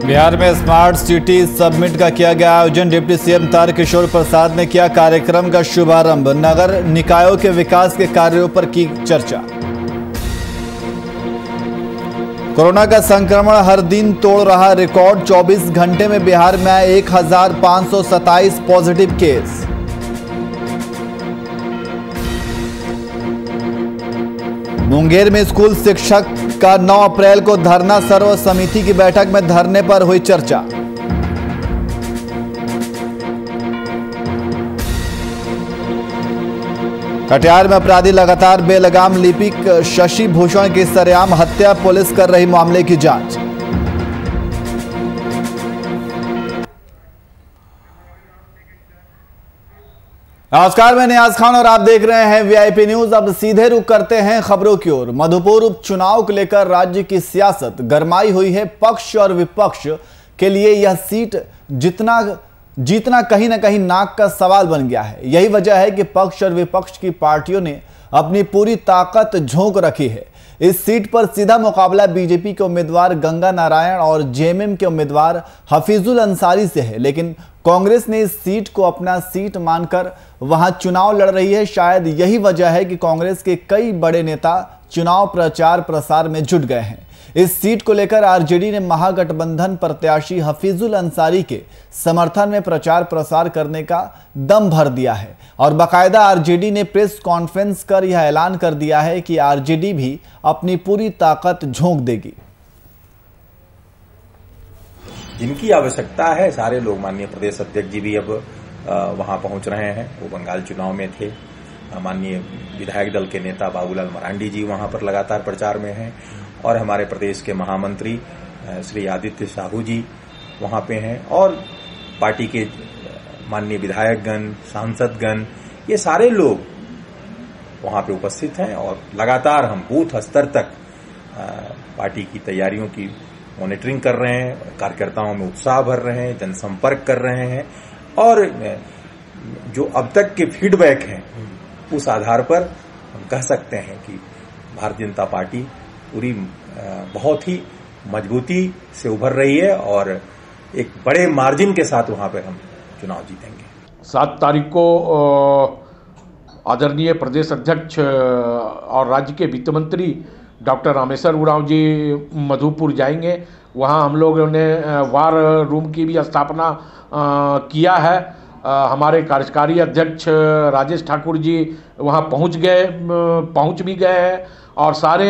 बिहार में smart city summit का किया गया आयोजन। डिप्टी सीएम तारकिशोर प्रसाद ने किया कार्यक्रम का शुभारंभ। नगर निकायों के विकास के कार्यों पर की चर्चा। कोरोना का संक्रमण हर दिन तोड़ रहा रिकॉर्ड। 24 घंटे में बिहार में आए 1527 पॉजिटिव केस। मुंगेर में स्कूल शिक्षक का 9 अप्रैल को धरना। सर्व समिति की बैठक में धरने पर हुई चर्चा। कटिहार में अपराधी लगातार बेलगाम लिपिक शशि भूषण की सरेआम हत्या। पुलिस कर रही मामले की जांच। नमस्कार, मैं नियाज खान और आप देख रहे हैं वीआईपी न्यूज। अब सीधे रुख करते हैं खबरों की ओर। मधुपुर उपचुनाव को लेकर राज्य की सियासत गरमाई हुई है। पक्ष और विपक्ष के लिए यह सीट जीतना कहीं ना कहीं नाक का सवाल बन गया है। यही वजह है कि पक्ष और विपक्ष की पार्टियों ने अपनी पूरी ताकत झोंक रखी है। इस सीट पर सीधा मुकाबला बीजेपी के उम्मीदवार गंगा नारायण और जेएमएम के उम्मीदवार हफीजुल अंसारी से है, लेकिन कांग्रेस ने इस सीट को अपना सीट मानकर वहां चुनाव लड़ रही है। शायद यही वजह है कि कांग्रेस के कई बड़े नेता चुनाव प्रचार प्रसार में जुट गए हैं। इस सीट को लेकर आरजेडी ने महागठबंधन प्रत्याशी हफीजुल अंसारी के समर्थन में प्रचार प्रसार करने का दम भर दिया है और बाकायदा आरजेडी ने प्रेस कॉन्फ्रेंस कर यह ऐलान कर दिया है कि आरजेडी भी अपनी पूरी ताकत झोंक देगी। जिनकी आवश्यकता है सारे लोग, माननीय प्रदेश अध्यक्ष जी भी अब वहां पहुंच रहे हैं। वो बंगाल चुनाव में थे। माननीय विधायक दल के नेता बाबूलाल मरांडी जी वहां पर लगातार प्रचार में हैं और हमारे प्रदेश के महामंत्री श्री आदित्य साहू जी वहां पे हैं और पार्टी के माननीय विधायकगण, सांसदगण, ये सारे लोग वहां पे उपस्थित हैं और लगातार हम बूथ स्तर तक पार्टी की तैयारियों की मॉनिटरिंग कर रहे हैं, कार्यकर्ताओं में उत्साह भर रहे हैं, जनसंपर्क कर रहे हैं और जो अब तक के फीडबैक हैं उस आधार पर हम कह सकते हैं कि भारतीय जनता पार्टी पूरी बहुत ही मजबूती से उभर रही है और एक बड़े मार्जिन के साथ वहां पर हम चुनाव जीतेंगे। 7 तारीख को आदरणीय प्रदेश अध्यक्ष और राज्य के वित्त मंत्री डॉक्टर रामेश्वर उरांव जी मधुपुर जाएंगे। वहां हम लोगों ने वार रूम की भी स्थापना किया है। हमारे कार्यकारी अध्यक्ष राजेश ठाकुर जी वहां पहुंच भी गए हैं और सारे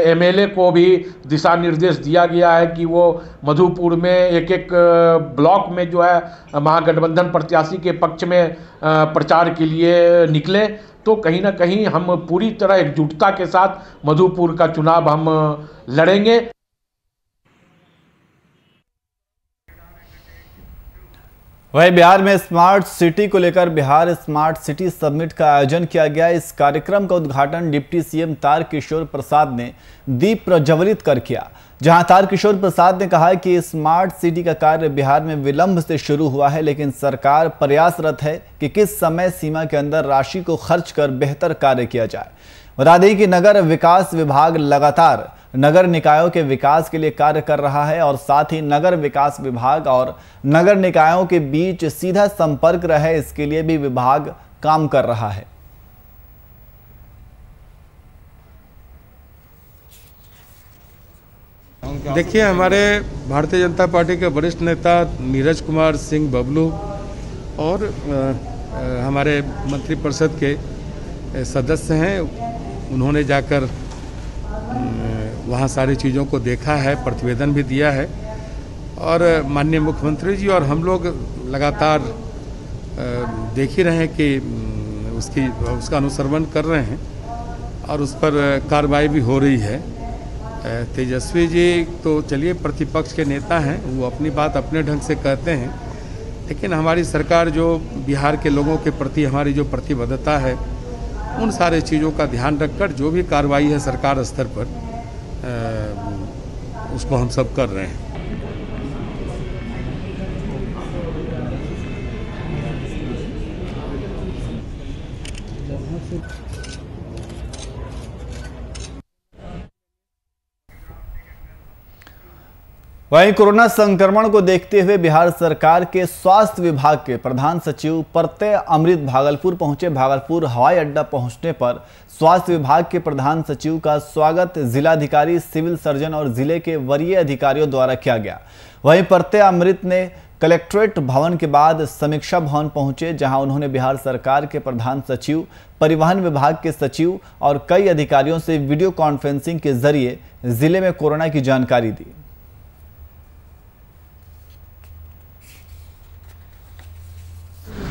एमएलए को भी दिशा निर्देश दिया गया है कि वो मधुपुर में एक ब्लॉक में जो है महागठबंधन प्रत्याशी के पक्ष में प्रचार के लिए निकले। तो कहीं ना कहीं हम पूरी तरह एकजुटता के साथ मधुपुर का चुनाव हम लड़ेंगे। वहीं बिहार में स्मार्ट सिटी को लेकर बिहार स्मार्ट सिटी समिट का आयोजन किया गया। इस कार्यक्रम का उद्घाटन डिप्टी सीएम तारकिशोर प्रसाद ने दीप प्रज्वलित कर किया, जहां तारकिशोर प्रसाद ने कहा कि स्मार्ट सिटी का कार्य बिहार में विलंब से शुरू हुआ है, लेकिन सरकार प्रयासरत है कि किस समय सीमा के अंदर राशि को खर्च कर बेहतर कार्य किया जाए। बता दें कि नगर विकास विभाग लगातार नगर निकायों के विकास के लिए कार्य कर रहा है और साथ ही नगर विकास विभाग और नगर निकायों के बीच सीधा संपर्क रहे, इसके लिए भी विभाग काम कर रहा है। देखिए, हमारे भारतीय जनता पार्टी के वरिष्ठ नेता नीरज कुमार सिंह बबलू और हमारे मंत्रिपरिषद के सदस्य हैं, उन्होंने जाकर वहाँ सारी चीज़ों को देखा है, प्रतिवेदन भी दिया है और माननीय मुख्यमंत्री जी और हम लोग लगातार देख ही रहे हैं कि उसका अनुसरण कर रहे हैं और उस पर कार्रवाई भी हो रही है। तेजस्वी जी तो चलिए प्रतिपक्ष के नेता हैं, वो अपनी बात अपने ढंग से कहते हैं, लेकिन हमारी सरकार जो बिहार के लोगों के प्रति हमारी जो प्रतिबद्धता है उन सारे चीज़ों का ध्यान रखकर जो भी कार्रवाई है सरकार स्तर पर उसको हम सब कर रहे हैं। वहीं कोरोना संक्रमण को देखते हुए बिहार सरकार के स्वास्थ्य विभाग के प्रधान सचिव प्रत्यय अमृत भागलपुर पहुंचे। भागलपुर हवाई अड्डा पहुंचने पर स्वास्थ्य विभाग के प्रधान सचिव का स्वागत जिलाधिकारी, सिविल सर्जन और जिले के वरीय अधिकारियों द्वारा किया गया। वहीं प्रत्यय अमृत ने कलेक्ट्रेट भवन के बाद समीक्षा भवन पहुंचे, जहां उन्होंने बिहार सरकार के प्रधान सचिव, परिवहन विभाग के सचिव और कई अधिकारियों से वीडियो कॉन्फ्रेंसिंग के जरिए जिले में कोरोना की जानकारी दी।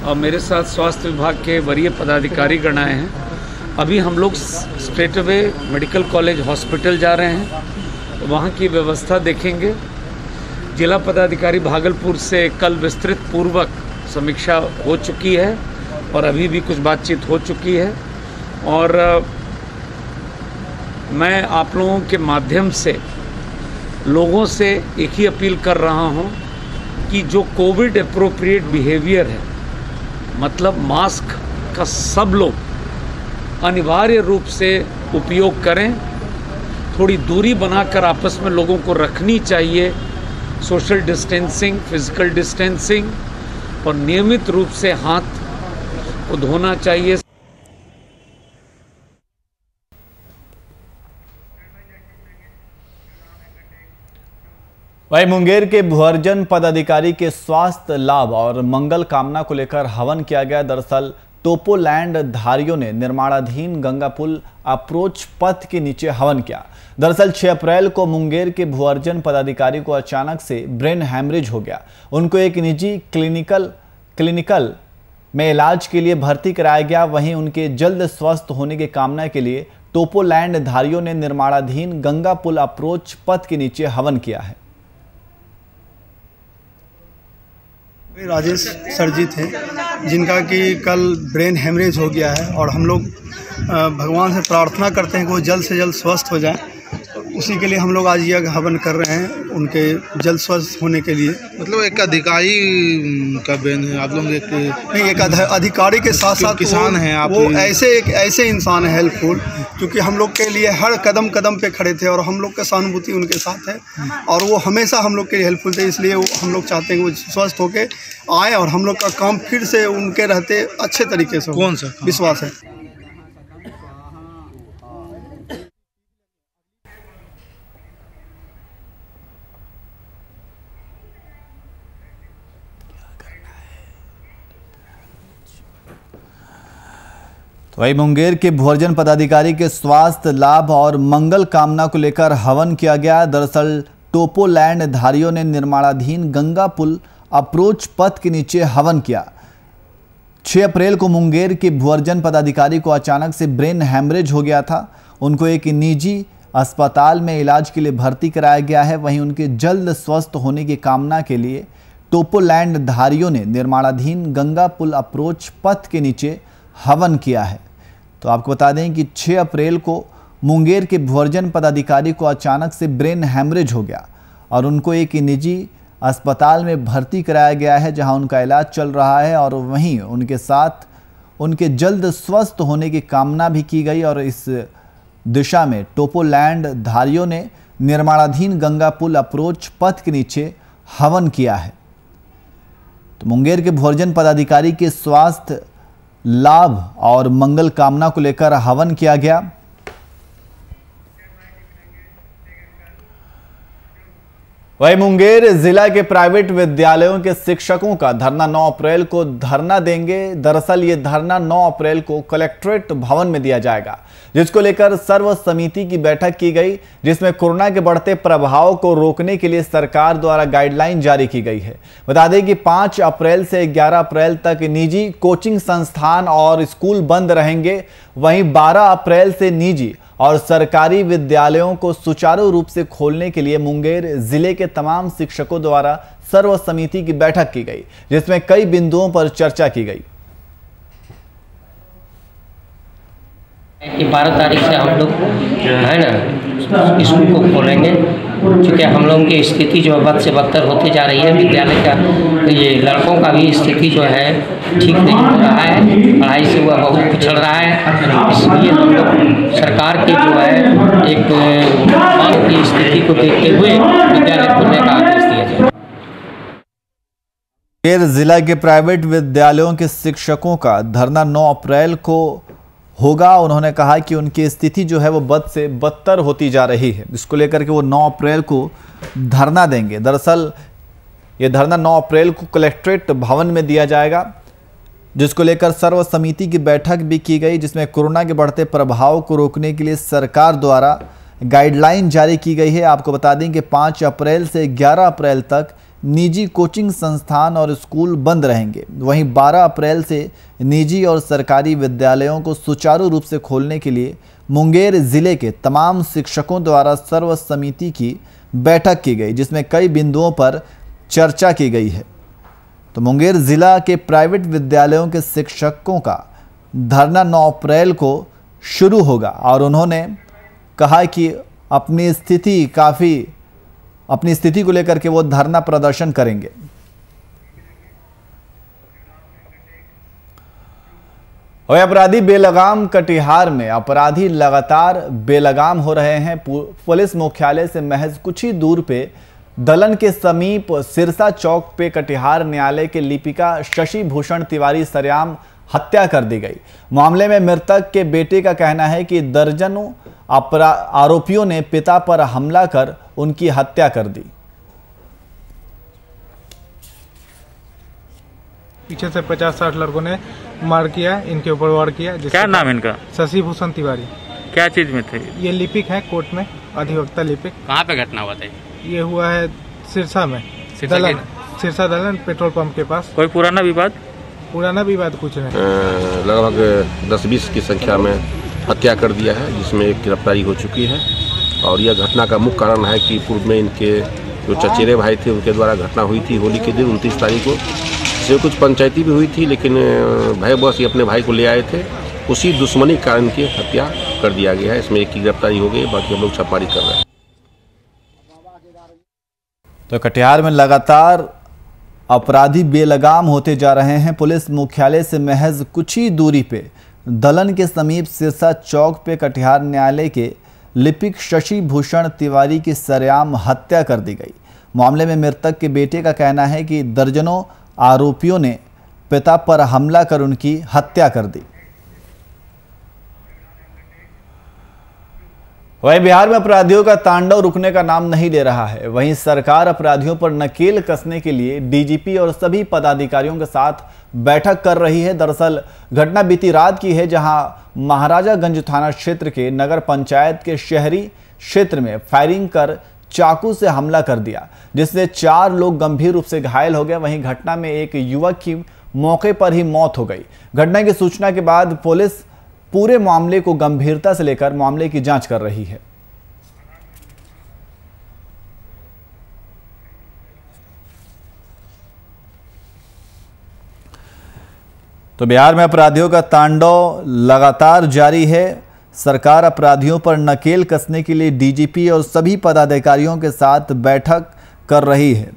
और मेरे साथ स्वास्थ्य विभाग के वरीय पदाधिकारी गण आए हैं। अभी हम लोग straight away medical college hospital जा रहे हैं, तो वहाँ की व्यवस्था देखेंगे। जिला पदाधिकारी भागलपुर से कल विस्तृत पूर्वक समीक्षा हो चुकी है और अभी भी कुछ बातचीत हो चुकी है। और मैं आप लोगों के माध्यम से लोगों से एक ही अपील कर रहा हूँ कि जो कोविड एप्रोप्रिएट बिहेवियर है, मतलब मास्क का सब लोग अनिवार्य रूप से उपयोग करें। थोड़ी दूरी बनाकर आपस में लोगों को रखनी चाहिए, सोशल डिस्टेंसिंग, फिजिकल डिस्टेंसिंग, और नियमित रूप से हाथ को धोना चाहिए। वहीं मुंगेर के भुअर्जन पदाधिकारी के स्वास्थ्य लाभ और मंगल कामना को लेकर हवन किया गया। दरअसल टोपोलैंड धारियों ने निर्माणाधीन गंगा पुल अप्रोच पथ के नीचे हवन किया। दरअसल 6 अप्रैल को मुंगेर के भुअर्जन पदाधिकारी को अचानक से ब्रेन हैमरेज हो गया। उनको एक निजी क्लिनिकल में इलाज के लिए भर्ती कराया गया। वहीं उनके जल्द स्वस्थ होने की कामना के लिए टोपोलैंड धारियों ने निर्माणाधीन गंगा पुल अप्रोच पथ के नीचे हवन किया है। राजेश सर जी थे, जिनका कि कल ब्रेन हेमरेज हो गया है, और हम लोग भगवान से प्रार्थना करते हैं कि वो जल्द से जल्द स्वस्थ हो जाएं। उसी के लिए हम लोग आज यज्ञ हवन कर रहे हैं, उनके जल्द स्वस्थ होने के लिए। मतलब एक अधिकारी का ब्रेन है, आप लोग एक अधिकारी के साथ साथ किसान हैं आप। वो ऐसे इंसान है हेल्पफुल, क्योंकि हम लोग के लिए हर कदम कदम पे खड़े थे और हम लोग का सहानुभूति उनके साथ है, और वो हमेशा हम लोग के लिए हेल्पफुल थे। इसलिए हम लोग चाहते हैं कि वो स्वस्थ होके आए और हम लोग का काम फिर से उनके रहते अच्छे तरीके से। कौन सा विश्वास है। तो वही मुंगेर के भुअर्जन पदाधिकारी के स्वास्थ्य लाभ और मंगल कामना को लेकर हवन किया गया। दरअसल टोपोलैंड धारियों ने निर्माणाधीन गंगा पुल अप्रोच पथ के नीचे हवन किया। 6 अप्रैल को मुंगेर के भुअर्जन पदाधिकारी को अचानक से ब्रेन हैमरेज हो गया था। उनको एक निजी अस्पताल में इलाज के लिए भर्ती कराया गया है। वहीं उनके जल्द स्वस्थ होने की कामना के लिए टोपोलैंड धारियों ने निर्माणाधीन गंगा पुल अप्रोच पथ के नीचे हवन किया है। तो आपको बता दें कि 6 अप्रैल को मुंगेर के भुअर्जन पदाधिकारी को अचानक से ब्रेन हैमरेज हो गया और उनको एक निजी अस्पताल में भर्ती कराया गया है, जहां उनका इलाज चल रहा है। और वहीं उनके साथ उनके जल्द स्वस्थ होने की कामना भी की गई। और इस दिशा में टोपोलैंड धारियों ने निर्माणाधीन गंगा पुल अप्रोच पथ के नीचे हवन किया है। तो मुंगेर के भुअर्जन पदाधिकारी के स्वास्थ्य लाभ और मंगल कामना को लेकर हवन किया गया। वहीं मुंगेर जिला के प्राइवेट विद्यालयों के शिक्षकों का धरना 9 अप्रैल को धरना देंगे। दरअसल ये धरना 9 अप्रैल को कलेक्ट्रेट भवन में दिया जाएगा, जिसको लेकर सर्व समिति की बैठक की गई, जिसमें कोरोना के बढ़ते प्रभाव को रोकने के लिए सरकार द्वारा गाइडलाइन जारी की गई है। बता दें कि 5 अप्रैल से 11 अप्रैल तक निजी कोचिंग संस्थान और स्कूल बंद रहेंगे। वहीं 12 अप्रैल से निजी और सरकारी विद्यालयों को सुचारू रूप से खोलने के लिए मुंगेर जिले के तमाम शिक्षकों द्वारा सर्व समिति की बैठक की गई, जिसमें कई बिंदुओं पर चर्चा की गई। 12 तारीख से हम लोग है ना स्कूल को खोलेंगे, क्योंकि हम लोगों की स्थिति जो है बद से बदतर होती जा रही है। विद्यालय का ये लड़कों का भी स्थिति जो है ठीक नहीं हो रहा है, पढ़ाई से वह बहुत पिछड़ रहा है। इसलिए हम लोग सरकार की जो है एक मांग की स्थिति को देखते हुए विद्यालय खोलने का मुंगेर जिला के प्राइवेट विद्यालयों के शिक्षकों का धरना 9 अप्रैल को होगा। उन्होंने कहा कि उनकी स्थिति जो है वो बद से बदतर होती जा रही है, इसको लेकर के वो 9 अप्रैल को धरना देंगे। दरअसल ये धरना 9 अप्रैल को कलेक्ट्रेट भवन में दिया जाएगा, जिसको लेकर सर्व समिति की बैठक भी की गई, जिसमें कोरोना के बढ़ते प्रभाव को रोकने के लिए सरकार द्वारा गाइडलाइन जारी की गई है। आपको बता दें कि 5 अप्रैल से 11 अप्रैल तक निजी कोचिंग संस्थान और स्कूल बंद रहेंगे। वहीं 12 अप्रैल से निजी और सरकारी विद्यालयों को सुचारू रूप से खोलने के लिए मुंगेर जिले के तमाम शिक्षकों द्वारा सर्व समिति की बैठक की गई, जिसमें कई बिंदुओं पर चर्चा की गई है। तो मुंगेर जिला के प्राइवेट विद्यालयों के शिक्षकों का धरना 9 अप्रैल को शुरू होगा और उन्होंने कहा कि अपनी स्थिति को लेकर के वो धरना प्रदर्शन करेंगे। और अपराधी बेलगाम कटिहार में अपराधी लगातार बेलगाम हो रहे हैं। पुलिस मुख्यालय से महज कुछ ही दूर पे दलन के समीप सिरसा चौक पे कटिहार न्यायालय के लिपिका शशि भूषण तिवारी सरेआम हत्या कर दी गई। मामले में मृतक के बेटे का कहना है कि दर्जनों आरोपियों ने पिता पर हमला कर उनकी हत्या कर दी। पीछे से 50-60 लड़कों ने मार किया, इनके ऊपर वार किया। क्या नाम है इनका? शशि भूषण तिवारी। क्या चीज में थे? ये लिपिक है, कोर्ट में अधिवक्ता लिपिक। कहाँ पे घटना हुआ था? ये हुआ है सिरसा में, सिरसा दलन पेट्रोल पंप के पास। कोई पुराना विवाद? पुराना विवाद कुछ नहीं। लगभग 10-20 की संख्या में हत्या कर दिया है, जिसमें एक गिरफ्तारी हो चुकी है। और यह घटना का मुख्य कारण है कि पूर्व में इनके जो चचेरे भाई थे उनके द्वारा घटना हुई थी होली के दिन 29 तारीख को। इससे कुछ पंचायती भी हुई थी, लेकिन भयवश ये अपने भाई को ले आए थे। उसी दुश्मनी कारण की हत्या कर दिया गया है। इसमें एक की गिरफ्तारी हो गई, बाकी हम लोग छापेमारी कर रहे हैं। तो कटिहार में लगातार अपराधी बेलगाम होते जा रहे हैं। पुलिस मुख्यालय से महज कुछ ही दूरी पे दलन के समीप सिरसा चौक पे कटिहार न्यायालय के लिपिक शशि भूषण तिवारी की सरेआम हत्या कर दी गई। मामले में मृतक के बेटे का कहना है कि दर्जनों आरोपियों ने पिता पर हमला कर उनकी हत्या कर दी। वहीं बिहार में अपराधियों का तांडव रुकने का नाम नहीं ले रहा है। वहीं सरकार अपराधियों पर नकेल कसने के लिए डीजीपी और सभी पदाधिकारियों के साथ बैठक कर रही है। दरअसल घटना बीती रात की है, जहां महाराजागंज थाना क्षेत्र के नगर पंचायत के शहरी क्षेत्र में फायरिंग कर चाकू से हमला कर दिया, जिससे 4 लोग गंभीर रूप से घायल हो गए। वहीं घटना में एक युवक की मौके पर ही मौत हो गई। घटना की सूचना के बाद पुलिस पूरे मामले को गंभीरता से लेकर मामले की जांच कर रही है। तो बिहार में अपराधियों का तांडव लगातार जारी है। सरकार अपराधियों पर नकेल कसने के लिए डीजीपी और सभी पदाधिकारियों के साथ बैठक कर रही है।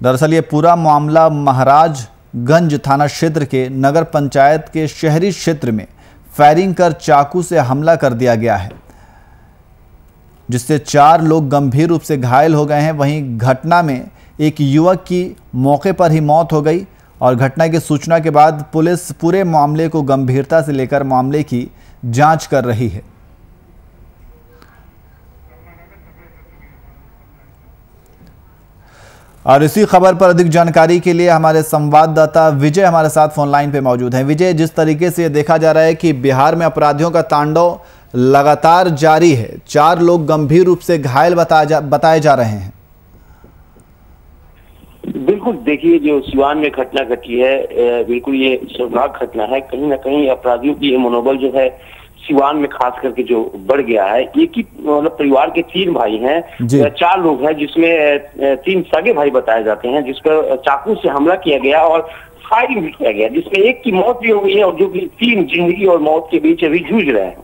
दरअसल ये पूरा मामला महाराजगंज थाना क्षेत्र के नगर पंचायत के शहरी क्षेत्र में फायरिंग कर चाकू से हमला कर दिया गया है, जिससे 4 लोग गंभीर रूप से घायल हो गए हैं। वहीं घटना में एक युवक की मौके पर ही मौत हो गई और घटना की सूचना के बाद पुलिस पूरे मामले को गंभीरता से लेकर मामले की जांच कर रही है। और इसी खबर पर अधिक जानकारी के लिए हमारे संवाददाता विजय हमारे साथ फोन लाइन पे मौजूद हैं। विजय, जिस तरीके से देखा जा रहा है कि बिहार में अपराधियों का तांडव लगातार जारी है, 4 लोग गंभीर रूप से घायल बताए जा रहे हैं। बिल्कुल, देखिए जो सिवान में घटना घटी है, बिल्कुल ये शर्मनाक घटना है। कहीं ना कहीं अपराधियों की ये मनोबल जो है सिवान में खास करके जो बढ़ गया है। एक ही मतलब परिवार के 3 भाई हैं, 4 लोग हैं, जिसमें 3 सगे भाई बताए जाते हैं, जिस पर चाकू से हमला किया गया और फायरिंग भी किया गया, जिसमें एक की मौत भी हो गई है और जो कि 3 जिंदगी और मौत के बीच अभी जूझ रहे हैं।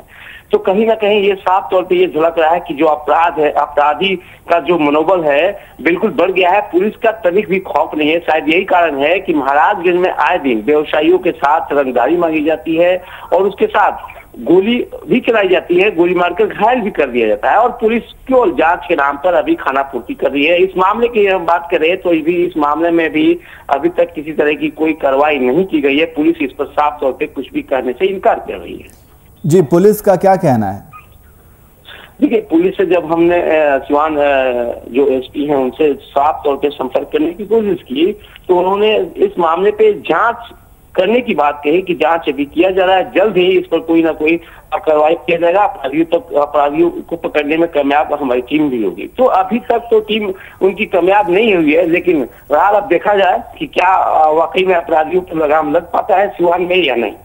तो कहीं ना कहीं ये साफ तौर पे ये झलक रहा है कि जो अपराध है, अपराधी का जो मनोबल है बिल्कुल बढ़ गया है। पुलिस का तनिक भी खौफ नहीं है। शायद यही कारण है कि महाराजगंज में आए दिन व्यवसायियों के साथ रंगदारी मांगी जाती है और उसके साथ गोली भी चलाई जाती है, गोली मारकर घायल भी कर दिया जाता है और पुलिस केवल जांच के नाम पर अभी खानापूर्ति कर रही है। इस मामले की हम बात करें तो इस मामले में भी अभी तक किसी तरह की कोई कार्रवाई नहीं की गई है। पुलिस इस पर साफ तौर पे कुछ भी करने से इनकार कर रही है। जी, पुलिस का क्या कहना है? देखिए, पुलिस से जब हमने सिवान जो एसपी हैं उनसे साफ तौर पे संपर्क करने की कोशिश की तो उन्होंने इस मामले पे जांच करने की बात कही कि जांच अभी किया जा रहा है, जल्द ही इस पर कोई ना कोई कार्रवाई किया जाएगा। अपराधियों को पकड़ने में कामयाब हमारी टीम भी होगी। तो अभी तक तो टीम उनकी कामयाब नहीं हुई है, लेकिन फिलहाल अब देखा जाए कि क्या वाकई में अपराधियों पर लगाम लग पाता है सिवान में या नहीं।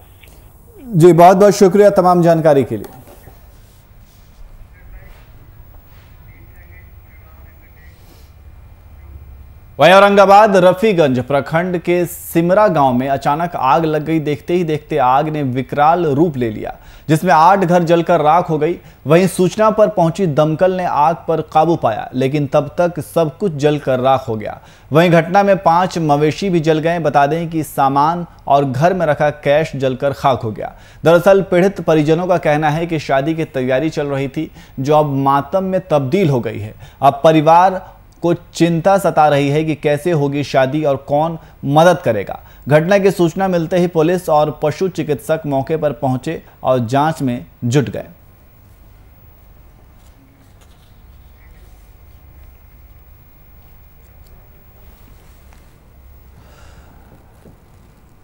जी, बहुत बहुत शुक्रिया तमाम जानकारी के लिए। वहीं औरंगाबाद रफीगंज प्रखंड के सिमरा गांव में अचानक आग लग गई। देखते ही देखते आग ने विकराल रूप ले लिया, जिसमें 8 घर जलकर राख हो गई। वहीं सूचना पर पहुंची दमकल ने आग पर काबू पाया, लेकिन तब तक सब कुछ जलकर राख हो गया। वहीं घटना में 5 मवेशी भी जल गए। बता दें कि सामान और घर में रखा कैश जलकर खाक हो गया। दरअसल पीड़ित परिजनों का कहना है कि शादी की तैयारी चल रही थी, जो अब मातम में तब्दील हो गई है। अब परिवार को चिंता सता रही है कि कैसे होगी शादी और कौन मदद करेगा। घटना की सूचना मिलते ही पुलिस और पशु चिकित्सक मौके पर पहुंचे और जांच में जुट गए।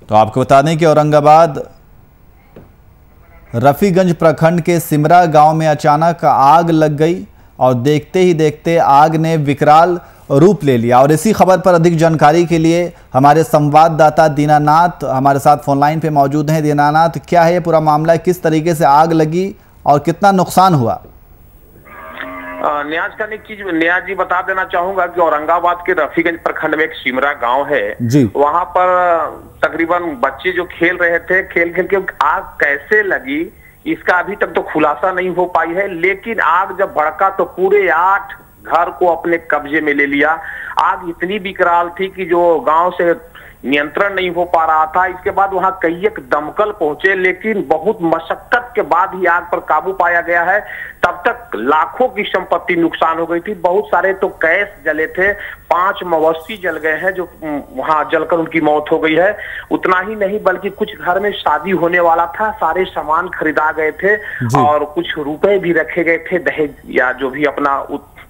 तो आपको बता दें कि औरंगाबाद रफीगंज प्रखंड के सिमरा गांव में अचानक आग लग गई और देखते ही देखते आग ने विकराल रूप ले लिया। और इसी खबर पर अधिक जानकारी के लिए हमारे संवाददाता दीनानाथ हमारे साथ फोन लाइन पे मौजूद हैं। दीनानाथ, क्या है ये पूरा मामला, किस तरीके से आग लगी और कितना नुकसान हुआ? न्याज जी बता देना चाहूंगा कि औरंगाबाद के रफीगंज प्रखंड में एक सिमरा गांव है जी। वहां पर तकरीबन बच्चे जो खेल रहे थे, खेल खेल के आग कैसे लगी इसका अभी तक तो खुलासा नहीं हो पाई है। लेकिन आग जब भड़का तो पूरे 8 घर को अपने कब्जे में ले लिया। आग इतनी विकराल थी कि जो गांव से नियंत्रण नहीं हो पा रहा था। इसके बाद वहां कई एक दमकल पहुंचे, लेकिन बहुत मशक्कत के बाद ही आग पर काबू पाया गया है। तब तक लाखों की संपत्ति नुकसान हो गई थी। बहुत सारे तो कैश जले थे, 5 मवेशी जल गए हैं जो वहां जलकर उनकी मौत हो गई है। उतना ही नहीं बल्कि कुछ घर में शादी होने वाला था, सारे सामान खरीदा गए थे और कुछ रुपए भी रखे गए थे दहेज या जो भी अपना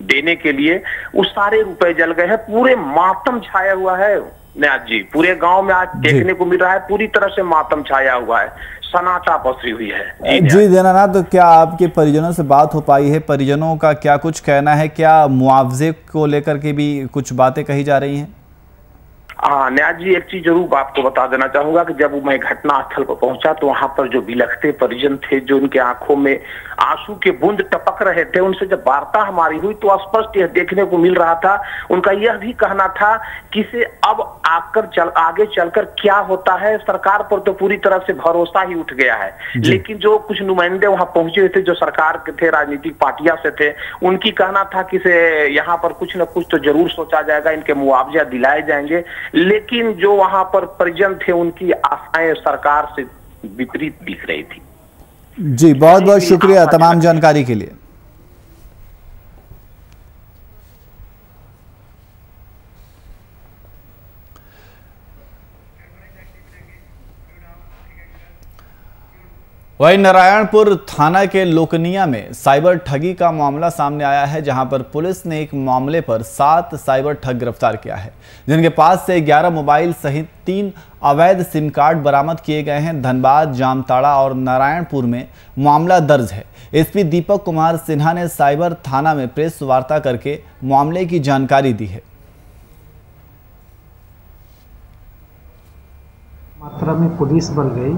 देने के लिए, उस सारे रुपए जल गए हैं। पूरे मातम छाया हुआ है न्याज जी, पूरे गांव में आज देखने को मिल रहा है पूरी तरह से मातम छाया हुआ है, सन्नाटा पसरी हुई है। जी दीनानाथ, तो क्या आपके परिजनों से बात हो पाई है? परिजनों का क्या कुछ कहना है? क्या मुआवजे को लेकर के भी कुछ बातें कही जा रही हैं? हाँ न्याज जी, एक चीज जरूर आपको बता देना चाहूंगा कि जब मैं घटना स्थल पर पहुंचा तो वहां पर जो बिलखते परिजन थे, जो उनके आंखों में आंसू के बूंद टपक रहे थे, उनसे जब वार्ता हमारी हुई तो स्पष्ट यह देखने को मिल रहा था। उनका यह भी कहना था कि से अब आगे चलकर क्या होता है, सरकार पर तो पूरी तरह से भरोसा ही उठ गया है। लेकिन जो कुछ नुमाइंदे वहां पहुंचे हुए थे, जो सरकार के थे, राजनीतिक पार्टियां से थे, उनकी कहना था कि से यहाँ पर कुछ न कुछ तो जरूर सोचा जाएगा, इनके मुआवजा दिलाए जाएंगे। लेकिन जो वहां पर परिजन थे उनकी आशाएं सरकार से विपरीत दिख रही थी। जी बहुत बहुत शुक्रिया तमाम जानकारी के लिए। वहीं नारायणपुर थाना के लोकनिया में साइबर ठगी का मामला सामने आया है, जहां पर पुलिस ने एक मामले पर 7 साइबर ठग गिरफ्तार किया है, जिनके पास से 11 मोबाइल सहित 3 अवैध सिम कार्ड बरामद किए गए हैं। धनबाद, जामताड़ा और नारायणपुर में मामला दर्ज है। एसपी दीपक कुमार सिन्हा ने साइबर थाना में प्रेस वार्ता करके मामले की जानकारी दी है। मात्रा में पुलिस बल गई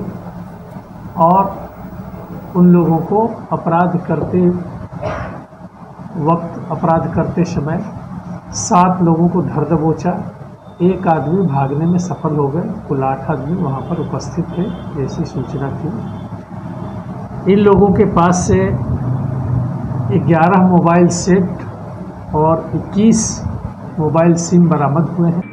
और उन लोगों को अपराध करते समय 7 लोगों को धर दबोचा। 1 आदमी भागने में सफल हो गए। कुल 8 आदमी वहां पर उपस्थित थे, जैसी सूचना थी। इन लोगों के पास से 11 मोबाइल सेट और 21 मोबाइल सिम बरामद हुए हैं।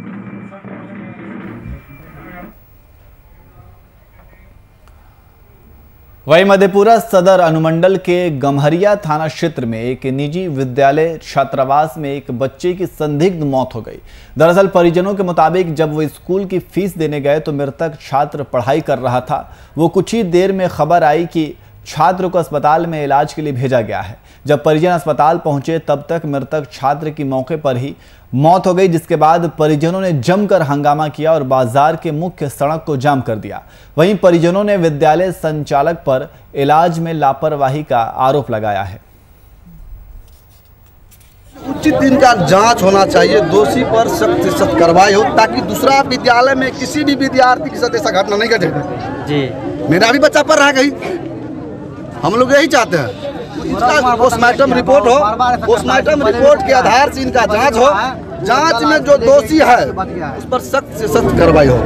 वहीं मधेपुरा सदर अनुमंडल के गम्हरिया थाना क्षेत्र में एक निजी विद्यालय छात्रावास में एक बच्चे की संदिग्ध मौत हो गई। दरअसल परिजनों के मुताबिक जब वो स्कूल की फीस देने गए तो मृतक छात्र पढ़ाई कर रहा था। वो कुछ ही देर में खबर आई कि छात्र को अस्पताल में इलाज के लिए भेजा गया है। जब परिजन अस्पताल पहुंचे तब तक मृतक छात्र की मौके पर ही मौत हो गई, जिसके बाद परिजनों ने जमकर हंगामा किया और बाजार के मुख्य सड़क को जाम कर दिया। वहीं परिजनों ने विद्यालय संचालक पर इलाज में लापरवाही का आरोप लगाया है। उचित इनका जांच होना चाहिए, दोषी पर सख्त से सख्त कार्रवाई हो ताकि दूसरा विद्यालय में किसी भी विद्यार्थी के साथ ऐसा घटना नहीं घटे। जी मेरा भी बच्चा पढ़ रहा है कहीं, हम लोग यही चाहते हैं इसका पोस्टमार्टम रिपोर्ट हो, पोस्टमार्टम रिपोर्ट के आधार से इनका जांच हो, जांच में जो दोषी है उस पर सख्त से सख्त कार्रवाई हो।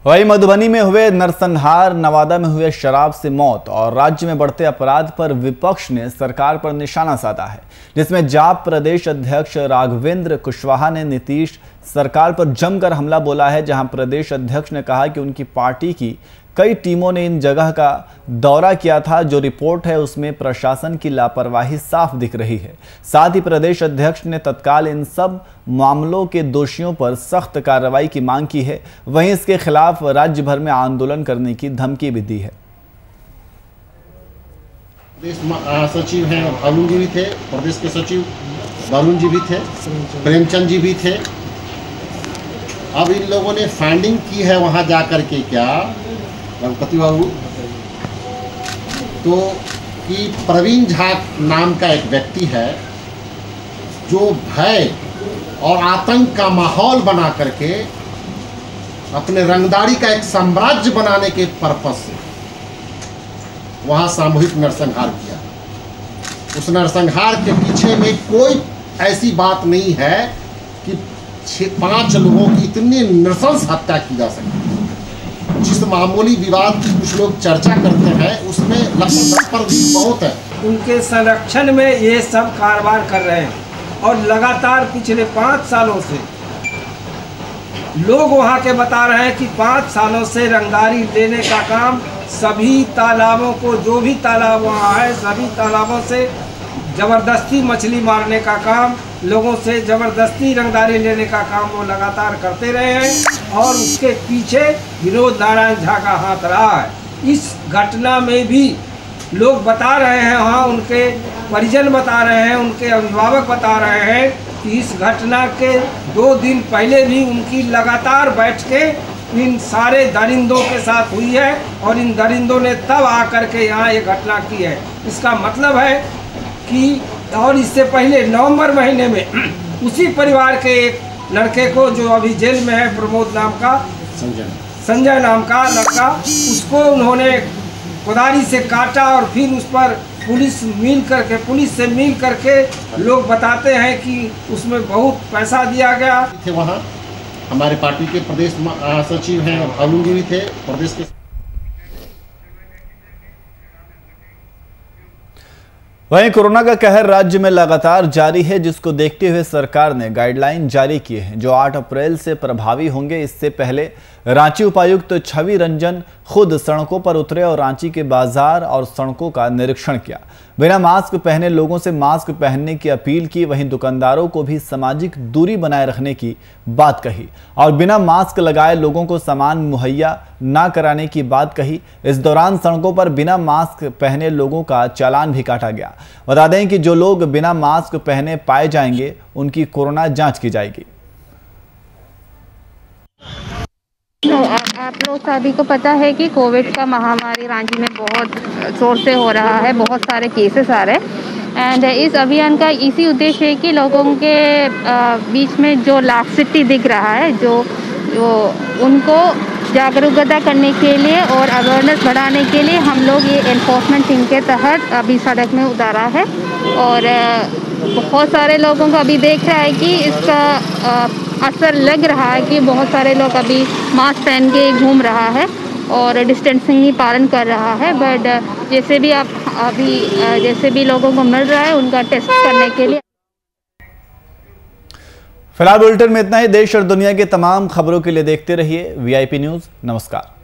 वहीं मधुबनी में हुए नरसंहार, नवादा में हुए शराब से मौत और राज्य में बढ़ते अपराध पर विपक्ष ने सरकार पर निशाना साधा है, जिसमें जाप प्रदेश अध्यक्ष राघवेंद्र कुशवाहा ने नीतीश सरकार पर जमकर हमला बोला है। जहां प्रदेश अध्यक्ष ने कहा कि उनकी पार्टी की कई टीमों ने इन जगह का दौरा किया था। जो रिपोर्ट है उसमें प्रशासन की लापरवाही साफ दिख रही है। साथ ही प्रदेश अध्यक्ष ने तत्काल इन सब मामलों के दोषियों पर सख्त कार्रवाई की मांग की है। वहीं इसके खिलाफ राज्य भर में आंदोलन करने की धमकी भी दी है। प्रदेश सचिव हैं भालू जी भी थे, प्रदेश के सचिव वरुण जी भी थे, प्रेमचंद जी भी थे। अब इन लोगों ने फाइंडिंग की है वहां जाकर के क्या रघुपति बाबू, तो कि प्रवीण झा नाम का एक व्यक्ति है जो भय और आतंक का माहौल बना करके अपने रंगदारी का एक साम्राज्य बनाने के पर्पस से वहां सामूहिक नरसंहार किया। उस नरसंहार के पीछे में कोई ऐसी बात नहीं है कि 5 लोगों की इतनी नृशंस हत्या की जा सकती है। जिस मामूली विवाद की कुछ लोग चर्चा करते हैं उसमें लक्ष्य पर भी बहुत है। उनके संरक्षण में ये सब कारोबार कर रहे हैं और लगातार पिछले 5 सालों से लोग वहाँ के बता रहे हैं कि 5 सालों से रंगदारी लेने का काम, सभी तालाबों को, जो भी तालाब वहाँ है सभी तालाबों से ज़बरदस्ती मछली मारने का काम, लोगों से ज़बरदस्ती रंगदारी लेने का काम वो लगातार करते रहे हैं और उसके पीछे विनोद नारायण झा का हाथ रहा है। इस घटना में भी लोग बता रहे हैं, हाँ उनके परिजन बता रहे हैं, उनके अभिभावक बता रहे हैं कि इस घटना के 2 दिन पहले भी उनकी लगातार बैठकें इन सारे दरिंदों के साथ हुई है और इन दरिंदों ने तब आकर के यहाँ ये घटना की है। इसका मतलब है कि और इससे पहले नवंबर महीने में उसी परिवार के एक लड़के को जो अभी जेल में है, प्रमोद नाम का, संजय नाम का लड़का, उसको उन्होंने कुदारी से काटा और फिर उस पर पुलिस से मिल करके लोग बताते हैं कि उसमें बहुत पैसा दिया गया। थे वहाँ हमारे पार्टी के प्रदेश सचिव हैं भालू जी भी थे, प्रदेश के। वहीं कोरोना का कहर राज्य में लगातार जारी है, जिसको देखते हुए सरकार ने गाइडलाइन जारी किए हैं जो 8 अप्रैल से प्रभावी होंगे। इससे पहले रांची उपायुक्त छवि रंजन खुद सड़कों पर उतरे और रांची के बाजार और सड़कों का निरीक्षण किया। बिना मास्क पहने लोगों से मास्क पहनने की अपील की। वहीं दुकानदारों को भी सामाजिक दूरी बनाए रखने की बात कही और बिना मास्क लगाए लोगों को सामान मुहैया ना कराने की बात कही। इस दौरान सड़कों पर बिना मास्क पहने लोगों का चालान भी काटा गया। बता दें कि जो लोग बिना मास्क पहने पाए जाएंगे उनकी कोरोना जांच की जाएगी। आप लोग सभी को पता है कि कोविड का महामारी रांची में बहुत जोर से हो रहा है, बहुत सारे केसेस आ रहे हैं एंड इस अभियान का इसी उद्देश्य है कि लोगों के बीच में जो लाक्सिटी दिख रहा है जो उनको जागरूकता करने के लिए और अवेयरनेस बढ़ाने के लिए हम लोग ये एनफोर्समेंट टीम के तहत अभी सड़क में उतारा है और बहुत सारे लोगों को अभी देख रहा है कि इसका असर लग रहा है कि बहुत सारे लोग अभी मास्क पहन के घूम रहा है और डिस्टेंसिंग ही पालन कर रहा है। बट जैसे भी लोगों को मिल रहा है उनका टेस्ट करने के लिए। फिलहाल बुलेटिन में इतना ही। देश और दुनिया की तमाम खबरों के लिए देखते रहिए VIP न्यूज़। नमस्कार।